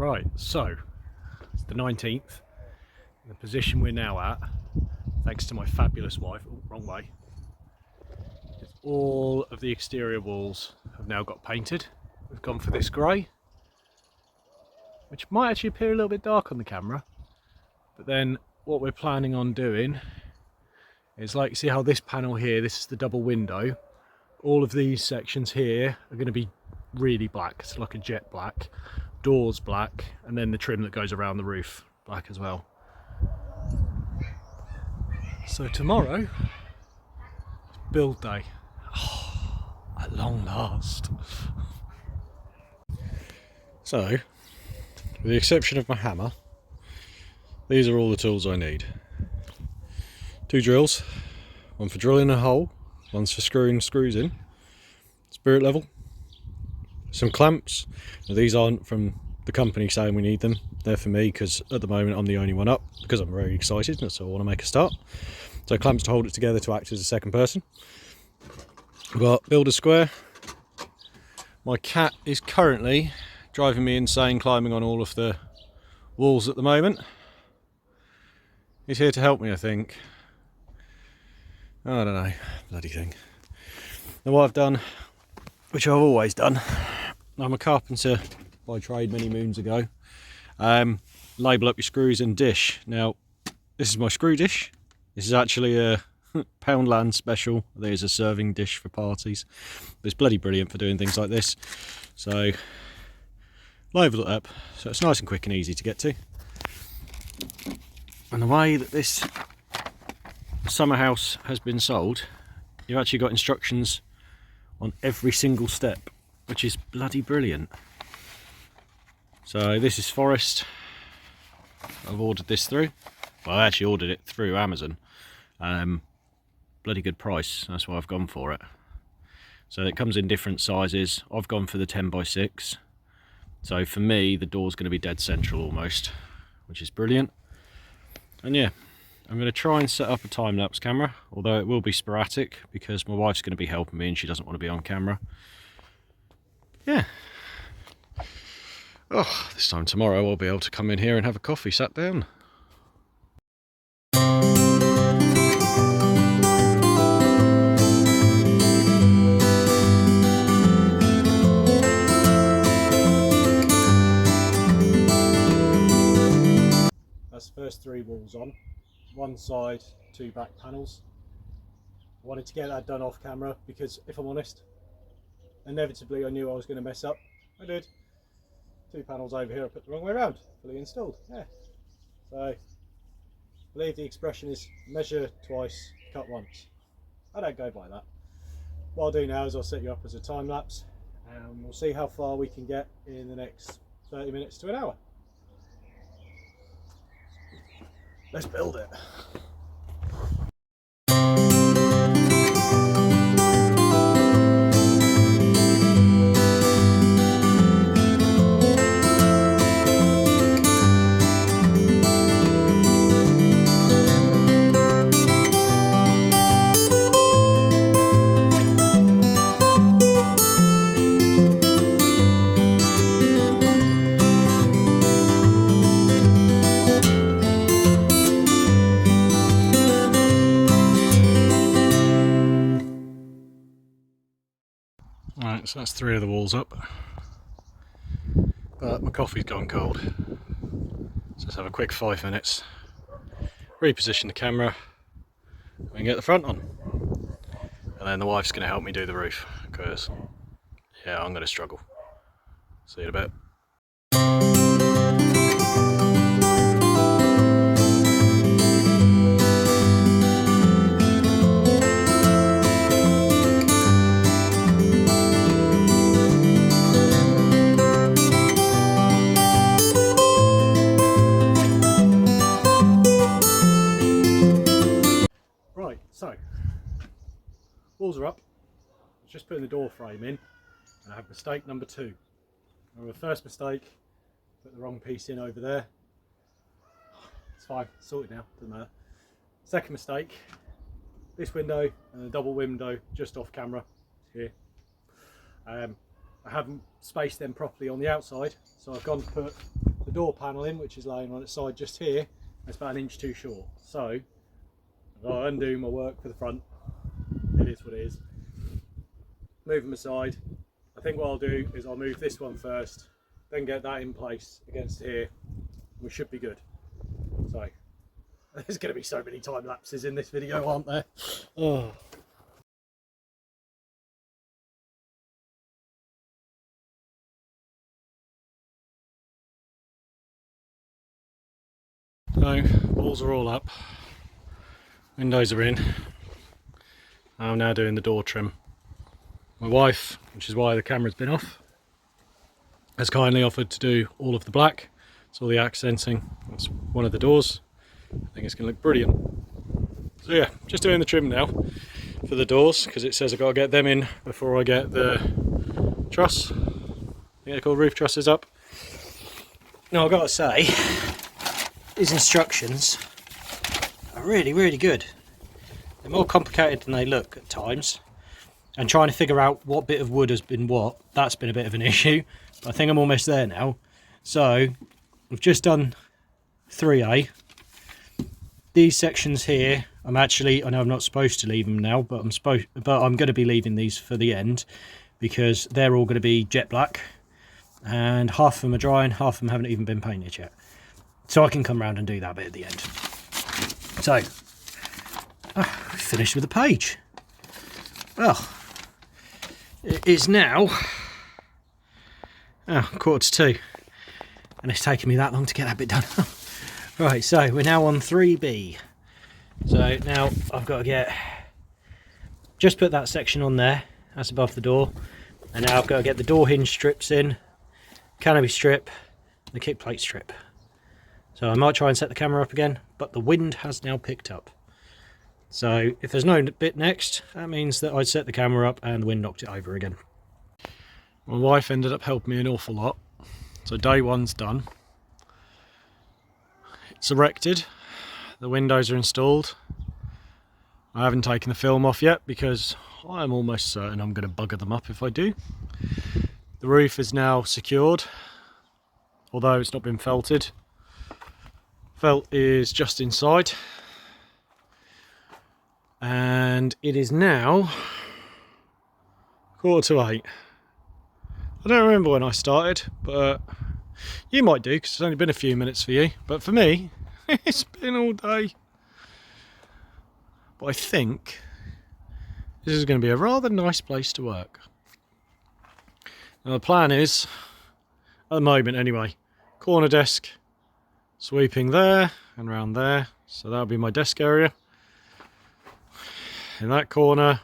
Right, so it's the 19th. The position we're now at, thanks to my fabulous wife, oh, wrong way, is all of the exterior walls have now got painted. We've gone for this grey, which might actually appear a little bit dark on the camera, but then what we're planning on doing is, like, see how this panel here, this is the double window, all of these sections here are going to be really black. It's like a jet black, doors black, and then the trim that goes around the roof black as well. So tomorrow is build day. Oh, at long last. So, with the exception of my hammer, these are all the tools I need. 2 drills, one for drilling a hole, one's for screwing screws in, spirit level, some clamps. Now, these aren't from the company saying we need them, they're for me because at the moment I'm the only one up, because I'm very excited and so I want to make a start. So clamps to hold it together to act as a second person. We've got builder square. My cat is currently driving me insane climbing on all of the walls at the moment. He's here to help me, I think. I don't know, bloody thing. Now what I've done, which I've always done, I'm a carpenter by trade many moons ago. Label up your screws and dish. Now this is my screw dish. This is actually a Poundland special. There's a serving dish for parties. But it's bloody brilliant for doing things like this. So label it up so it's nice and quick and easy to get to. And the way that this summer house has been sold, you've actually got instructions on every single step, which is bloody brilliant. So this is Forest. I've ordered this through. Well, I actually ordered it through Amazon. Bloody good price, that's why I've gone for it. So it comes in different sizes. I've gone for the 10x6. So for me, the door's going to be dead central almost, which is brilliant. And yeah, I'm going to try and set up a time-lapse camera, although it will be sporadic because my wife's going to be helping me and she doesn't want to be on camera. Yeah. Oh, this time tomorrow I'll be able to come in here and have a coffee sat down. That's the first 3 walls on. One side, 2 back panels. I wanted to get that done off camera because, if I'm honest, inevitably I knew I was going to mess up. I did. 2 panels over here I put the wrong way around, fully installed. Yeah. So I believe the expression is measure twice, cut once. I don't go by that. What I'll do now is I'll set you up as a time lapse and we'll see how far we can get in the next 30 minutes to an hour. Let's build it. Right, so that's 3 of the walls up, but my coffee's gone cold, so let's have a quick 5 minutes, reposition the camera and get the front on, and then the wife's going to help me do the roof because yeah, I'm going to struggle. See you in a bit. So, walls are up. I was just putting the door frame in and I have mistake number 2. The first mistake, put the wrong piece in over there. It's fine, it's sorted now, doesn't matter. Second mistake, this window and the double window just off camera here. I haven't spaced them properly on the outside, so I've gone to put the door panel in, which is laying on its side just here. It's about 1 inch too short. So I'll undo my work for the front. It is what it is. Move them aside. I think what I'll do is I'll move this one first, then get that in place against here. We should be good. So there's going to be so many time lapses in this video, aren't there? Oh. So walls are all up, windows are in. I'm now doing the door trim. My wife, which is why the camera's been off, has kindly offered to do all of the black. It's all the accenting. That's one of the doors. I think it's going to look brilliant. So yeah, just doing the trim now for the doors, because it says I've got to get them in before I get the truss. I think they're called roof trusses up. Now I've got to say, these instructions are really, really good. They're more complicated than they look at times. And trying to figure out what bit of wood has been what, that's been a bit of an issue. But I think I'm almost there now. So we've just done 3A. These sections here, I know I'm not supposed to leave them now, but I'm going to be leaving these for the end, because they're all going to be jet black, and half of them are dry and half of them haven't even been painted yet. So I can come round and do that bit at the end. So we finished with the page. Well, it is now 1:45, and it's taken me that long to get that bit done. Right, so we're now on 3B. So now I've got to just put that section on there, that's above the door, and now I've got to get the door hinge strips in, canopy strip, the kick plate strip. So I might try and set the camera up again, but the wind has now picked up. So if there's no bit next, that means that I'd set the camera up and the wind knocked it over again. My wife ended up helping me an awful lot. So day one's done. It's erected. The windows are installed. I haven't taken the film off yet because I'm almost certain I'm going to bugger them up if I do. The roof is now secured, although it's not been felted. Felt is just inside. And it is now 8:15. I don't remember when I started, but you might do, because it's only been a few minutes for you. But for me, it's been all day. But I think this is going to be a rather nice place to work. Now the plan is, at the moment anyway, corner desk sweeping there and round there. So that'll be my desk area. In that corner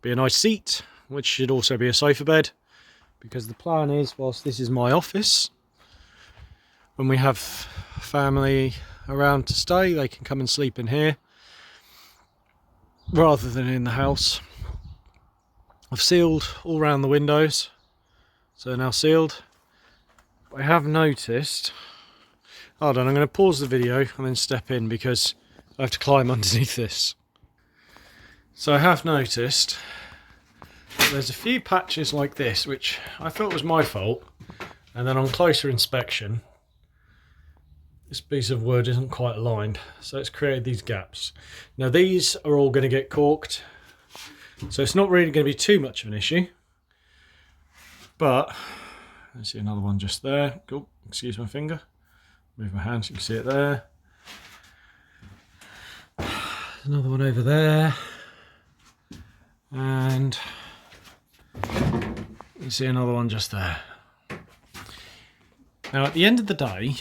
be a nice seat, which should also be a sofa bed, because the plan is, whilst this is my office, when we have family around to stay, they can come and sleep in here rather than in the house. I've sealed all around the windows, so they're now sealed. But I have noticed, hold on, I'm going to pause the video and then step in because I have to climb underneath this. So I have noticed that there's a few patches like this, which I thought was my fault, and then on closer inspection, this piece of wood isn't quite aligned, so it's created these gaps. Now these are all going to get caulked, so it's not really going to be too much of an issue, but I see another one just there. Oh, excuse my finger, move my hand so you can see it there. Another one over there. And you see another one just there. Now at the end of the day,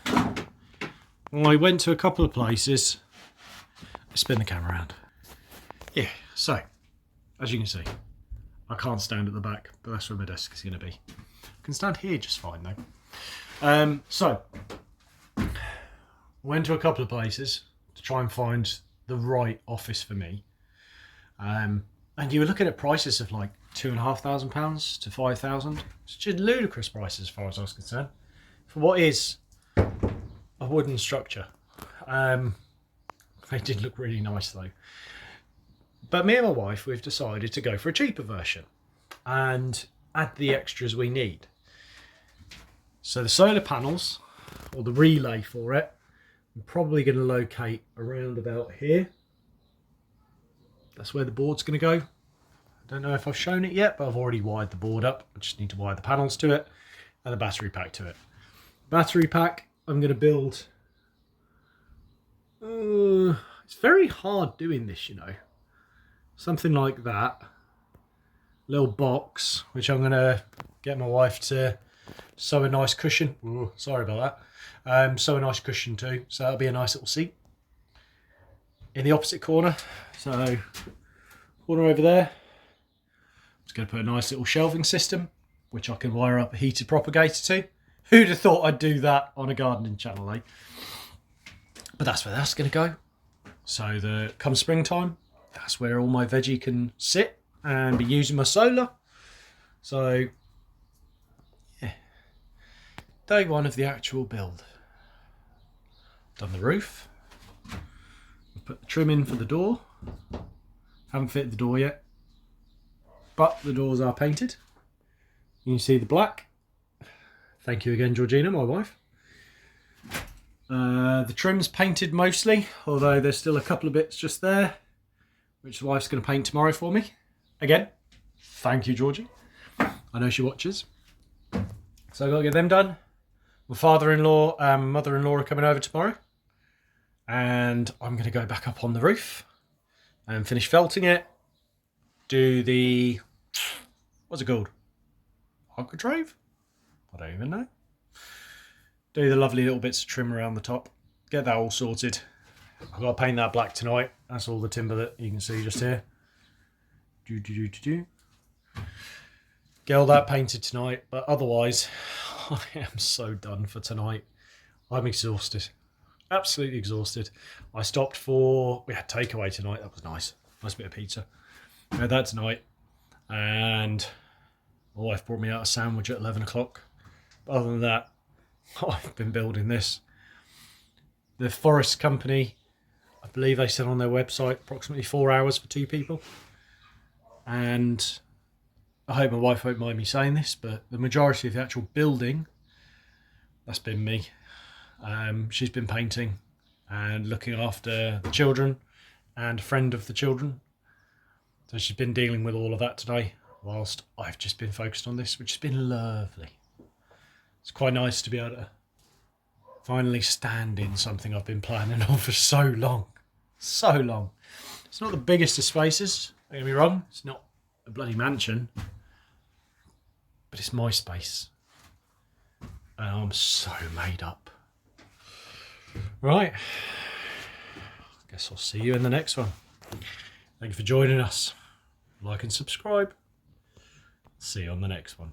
I went to a couple of places. I spin the camera around. Yeah, so as you can see, I can't stand at the back, but that's where my desk is going to be. I can stand here just fine though. So I went to a couple of places to try and find the right office for me. And you were looking at prices of like £2,500 to £5,000. It's just ludicrous prices as far as I was concerned for what is a wooden structure. They did look really nice though. But me and my wife, we've decided to go for a cheaper version and add the extras we need. So the solar panels, or the relay for it, I'm probably going to locate around about here. That's where the board's going to go. I don't know if I've shown it yet, but I've already wired the board up. I just need to wire the panels to it and the battery pack to it. Battery pack, I'm going to build... it's very hard doing this, you know. Something like that. Little box, which I'm going to get my wife to sew a nice cushion. Ooh, sorry about that. Sew a nice cushion too, so that'll be a nice little seat. In the opposite corner, so corner over there, I'm just going to put a nice little shelving system, which I can wire up a heated propagator to. Who'd have thought I'd do that on a gardening channel, eh? But that's where that's going to go. So come springtime, that's where all my veggie can sit and be using my solar. So yeah, day one of the actual build. Done the roof. Put the trim in for the door. Haven't fitted the door yet, but the doors are painted. You can see the black. Thank you again, Georgina, my wife. The trim's painted mostly, although there's still a couple of bits just there, which the wife's going to paint tomorrow for me. Again, thank you, Georgie. I know she watches. So I've got to get them done. My father-in-law and mother-in-law are coming over tomorrow. And I'm going to go back up on the roof and finish felting it. Do the... what's it called? Architrave? I don't even know. Do the lovely little bits of trim around the top. Get that all sorted. I've got to paint that black tonight. That's all the timber that you can see just here. Get all that painted tonight. But otherwise, I am so done for tonight. I'm exhausted. Absolutely exhausted. I stopped for... we had takeaway tonight. That was nice. Nice bit of pizza. We had that tonight. And my wife brought me out a sandwich at 11 o'clock. But other than that, I've been building this. The forest company, I believe they said on their website, approximately 4 hours for 2 people. And I hope my wife won't mind me saying this, but the majority of the actual building, that's been me. She's been painting and looking after the children and a friend of the children. So she's been dealing with all of that today, whilst I've just been focused on this, which has been lovely. It's quite nice to be able to finally stand in something I've been planning on for so long. So long. It's not the biggest of spaces, don't get me wrong. It's not a bloody mansion. But it's my space. And I'm so made up. Right. I guess I'll see you in the next one. Thank you for joining us. Like and subscribe. See you on the next one.